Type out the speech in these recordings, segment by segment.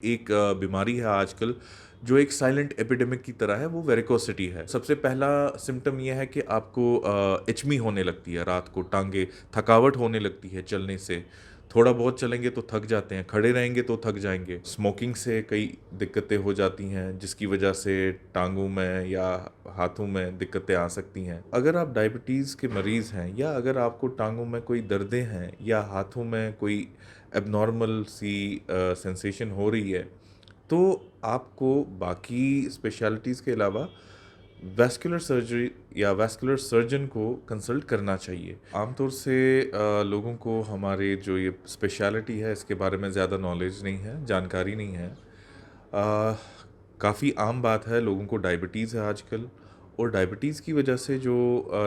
एक बीमारी है आजकल जो एक साइलेंट एपिडेमिक की तरह है, वो वेरिकोसिटी है। सबसे पहला सिम्टम ये है कि आपको इचमी होने लगती है, रात को टांगे, थकावट होने लगती है चलने से। थोड़ा बहुत चलेंगे तो थक जाते हैं, खड़े रहेंगे तो थक जाएंगे। स्मोकिंग से कई दिक्कतें हो जाती हैं जिसकी वजह से टांगों में या हाथों में दिक्कतें आ सकती हैं। अगर आप डायबिटीज़ के मरीज़ हैं या अगर आपको टांगों में कोई दर्दें हैं या हाथों में कोई एबनॉर्मल सी सेंसेशन हो रही है, तो आपको बाकी स्पेशलिटीज़ के अलावा वैस्कुलर सर्जरी या वैस्कुलर सर्जन को कंसल्ट करना चाहिए। आमतौर से लोगों को हमारे जो ये स्पेशलिटी है इसके बारे में ज़्यादा नॉलेज नहीं है, जानकारी नहीं है। काफ़ी आम बात है, लोगों को डायबिटीज़ है आजकल, और डायबिटीज़ की वजह से जो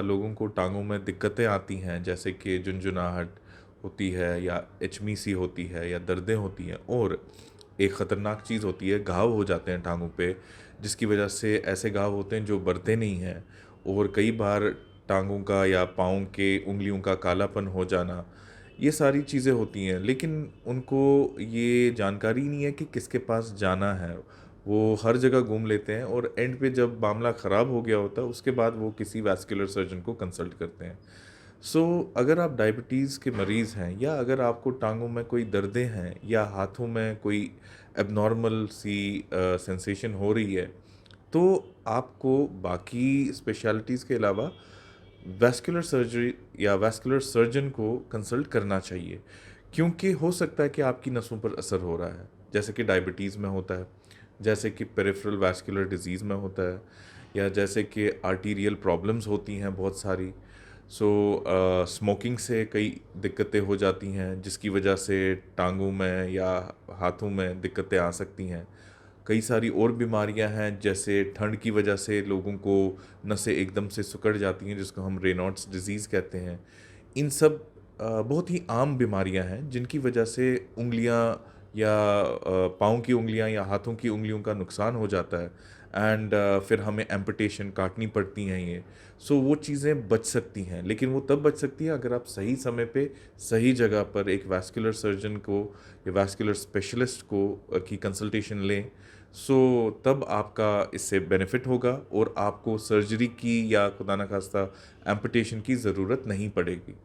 लोगों को टांगों में दिक्कतें आती हैं, जैसे कि झुनझुनाहट होती है या इचमी सी होती है या दर्दें होती हैं, और एक ख़तरनाक चीज़ होती है, घाव हो जाते हैं टांगों पे, जिसकी वजह से ऐसे घाव होते हैं जो बढ़ते नहीं हैं, और कई बार टांगों का या पाँव के उंगलियों का कालापन हो जाना, ये सारी चीज़ें होती हैं। लेकिन उनको ये जानकारी नहीं है कि किसके पास जाना है। वो हर जगह घूम लेते हैं और एंड पे जब मामला ख़राब हो गया होता है उसके बाद वो किसी वैस्कुलर सर्जन को कंसल्ट करते हैं। अगर आप डायबिटीज़ के मरीज़ हैं या अगर आपको टांगों में कोई दर्दें हैं या हाथों में कोई एबनॉर्मल सी सेंसेशन हो रही है, तो आपको बाकी स्पेशलिटीज़ के अलावा वैस्कुलर सर्जरी या वैस्कुलर सर्जन को कंसल्ट करना चाहिए, क्योंकि हो सकता है कि आपकी नसों पर असर हो रहा है, जैसे कि डायबिटीज़ में होता है, जैसे कि पेरिफेरल वैस्कुलर डिजीज़ में होता है, या जैसे कि आर्टीरियल प्रॉब्लम्स होती हैं बहुत सारी। स्मोकिंग से कई दिक्कतें हो जाती हैं जिसकी वजह से टांगों में या हाथों में दिक्कतें आ सकती हैं। कई सारी और बीमारियां हैं, जैसे ठंड की वजह से लोगों को नसें एकदम से सिकुड़ जाती हैं, जिसको हम रेनॉल्ड्स डिजीज़ कहते हैं। इन सब बहुत ही आम बीमारियां हैं जिनकी वजह से उंगलियां या पाँव की उंगलियां या हाथों की उंगलियों का नुकसान हो जाता है, एंड फिर हमें एम्पुटेशन काटनी पड़ती हैं ये। वो चीज़ें बच सकती हैं, लेकिन वो तब बच सकती है अगर आप सही समय पे सही जगह पर एक वैस्कुलर सर्जन को या वैस्कुलर स्पेशलिस्ट को की कंसल्टेशन लें। तब आपका इससे बेनिफिट होगा और आपको सर्जरी की या खुदा न खास्ता एम्पुटेशन की ज़रूरत नहीं पड़ेगी।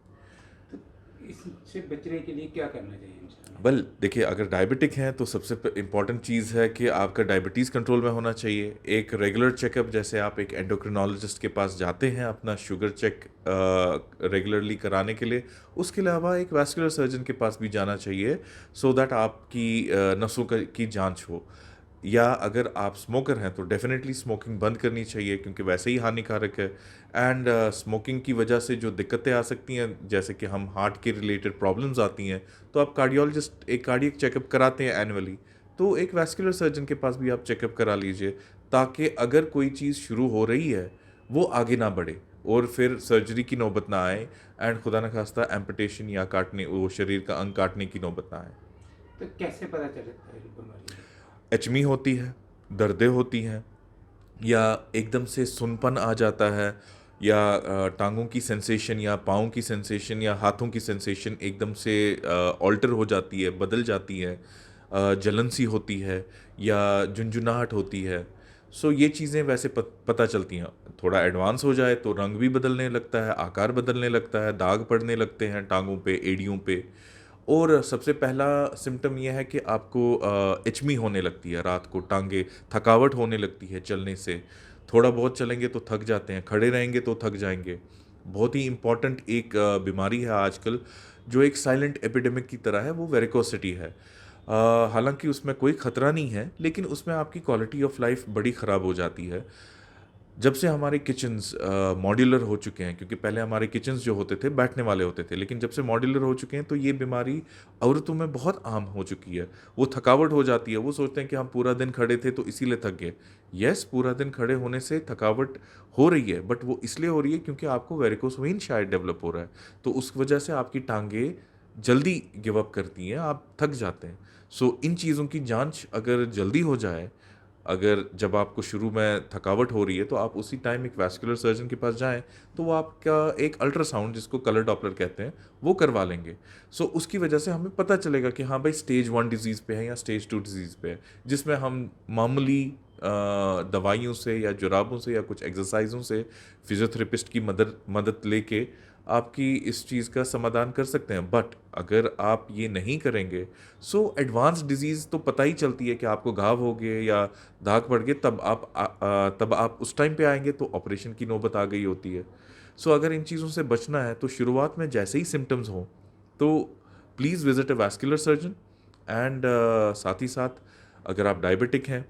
तो इससे बचने के लिए क्या करना चाहिए इंसान को? वेल देखिए, अगर डायबिटिक हैं तो सबसे इम्पॉर्टेंट चीज़ है कि आपका डायबिटीज़ कंट्रोल में होना चाहिए। एक रेगुलर चेकअप, जैसे आप एक एंडोक्रिनोलॉजिस्ट के पास जाते हैं अपना शुगर चेक रेगुलरली कराने के लिए, उसके अलावा एक वैस्कुलर सर्जन के पास भी जाना चाहिए, सो दैट आपकी नसों की जांच हो। या अगर आप स्मोकर हैं तो डेफिनेटली स्मोकिंग बंद करनी चाहिए, क्योंकि वैसे ही हानिकारक है। एंड स्मोकिंग की वजह से जो दिक्कतें आ सकती हैं, जैसे कि हम हार्ट के रिलेटेड प्रॉब्लम्स आती हैं, तो आप कार्डियोलॉजिस्ट एक कार्डियक चेकअप कराते हैं एनुअली, तो एक वैस्कुलर सर्जन के पास भी आप चेकअप करा लीजिए, ताकि अगर कोई चीज़ शुरू हो रही है वो आगे ना बढ़े और फिर सर्जरी की नौबत ना आए, एंड खुदा न खास्ता एम्पुटेशन या काटने, वो शरीर का अंग काटने की नौबत ना आए। तो कैसे पता चलता है बीमारी? एचमी होती है, दर्दें होती हैं, या एकदम से सुनपन आ जाता है, या टांगों की सेंसेशन या पाँव की सेंसेशन या हाथों की सेंसेशन एकदम से ऑल्टर हो जाती है, बदल जाती है, जलन सी होती है, या झुनझुनाहट होती है। ये चीज़ें वैसे पता चलती हैं। थोड़ा एडवांस हो जाए तो रंग भी बदलने लगता है, आकार बदलने लगता है, दाग पड़ने लगते हैं टांगों पे, एड़ियों पे। और सबसे पहला सिम्पटम ये है कि आपको इचमी होने लगती है, रात को टांगे, थकावट होने लगती है चलने से। थोड़ा बहुत चलेंगे तो थक जाते हैं, खड़े रहेंगे तो थक जाएंगे। बहुत ही इम्पॉर्टेंट एक बीमारी है आजकल जो एक साइलेंट एपिडेमिक की तरह है, वो वेरिकोसिटी है। हालांकि उसमें कोई ख़तरा नहीं है, लेकिन उसमें आपकी क्वालिटी ऑफ लाइफ बड़ी ख़राब हो जाती है। जब से हमारे किचन्स मॉड्यूलर हो चुके हैं, क्योंकि पहले हमारे किचन्स जो होते थे बैठने वाले होते थे, लेकिन जब से मॉड्यूलर हो चुके हैं तो ये बीमारी औरतों में बहुत आम हो चुकी है। वो थकावट हो जाती है, वो सोचते हैं कि हम पूरा दिन खड़े थे तो इसीलिए थक गए। यस, पूरा दिन खड़े होने से थकावट हो रही है, बट वो इसलिए हो रही है क्योंकि आपको वेरिकोस वेन शायद डेवलप हो रहा है, तो उस वजह से आपकी टांगे जल्दी गिव अप करती हैं, आप थक जाते हैं। इन चीज़ों की जांच अगर जल्दी हो जाए अगर जब आपको शुरू में थकावट हो रही है तो आप उसी टाइम एक वैस्कुलर सर्जन के पास जाएं, तो वो आपका एक अल्ट्रासाउंड, जिसको कलर डॉपलर कहते हैं, वो करवा लेंगे। सो उसकी वजह से हमें पता चलेगा कि हाँ भाई स्टेज 1 डिजीज़ पे है या स्टेज 2 डिजीज़ पे है, जिसमें हम मामूली दवाइयों से या जुराबों से या कुछ एक्सरसाइजों से, फिजियोथेरेपिस्ट की मदद लेके आपकी इस चीज़ का समाधान कर सकते हैं। बट अगर आप ये नहीं करेंगे, सो एडवांस डिजीज़ तो पता ही चलती है कि आपको घाव हो गए या दाग पड़ गए, तब आप उस टाइम पे आएंगे तो ऑपरेशन की नौबत आ गई होती है। सो अगर इन चीज़ों से बचना है तो शुरुआत में जैसे ही सिम्टम्स हों तो please visit a vascular surgeon. And साथ ही साथ अगर आप डायबिटिक हैं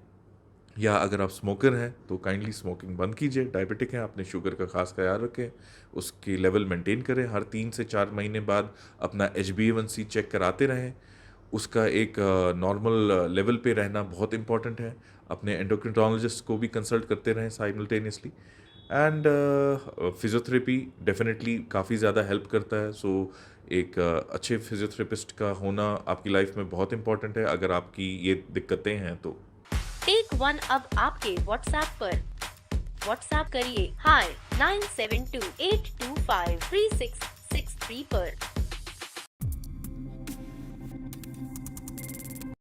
या अगर आप स्मोकर हैं तो काइंडली स्मोकिंग बंद कीजिए। डायबिटिक हैं, अपने शुगर का खास ख्याल रखें, उसकी लेवल मेंटेन करें, हर 3 से 4 महीने बाद अपना HbA1c चेक कराते रहें। उसका एक नॉर्मल लेवल पे रहना बहुत इंपॉर्टेंट है। अपने एंडोक्रिनोलॉजिस्ट को भी कंसल्ट करते रहें साइमल्टेनियसली। एंड फिजियोथेरेपी डेफिनेटली काफ़ी ज़्यादा हेल्प करता है। सो एक अच्छे फिजियोथेरेपिस्ट का होना आपकी लाइफ में बहुत इंपॉर्टेंट है अगर आपकी ये दिक्कतें हैं तो। टेक वन अब आपके व्हाट्सएप पर। व्हाट्सएप करिए हाय 9728253663 पर।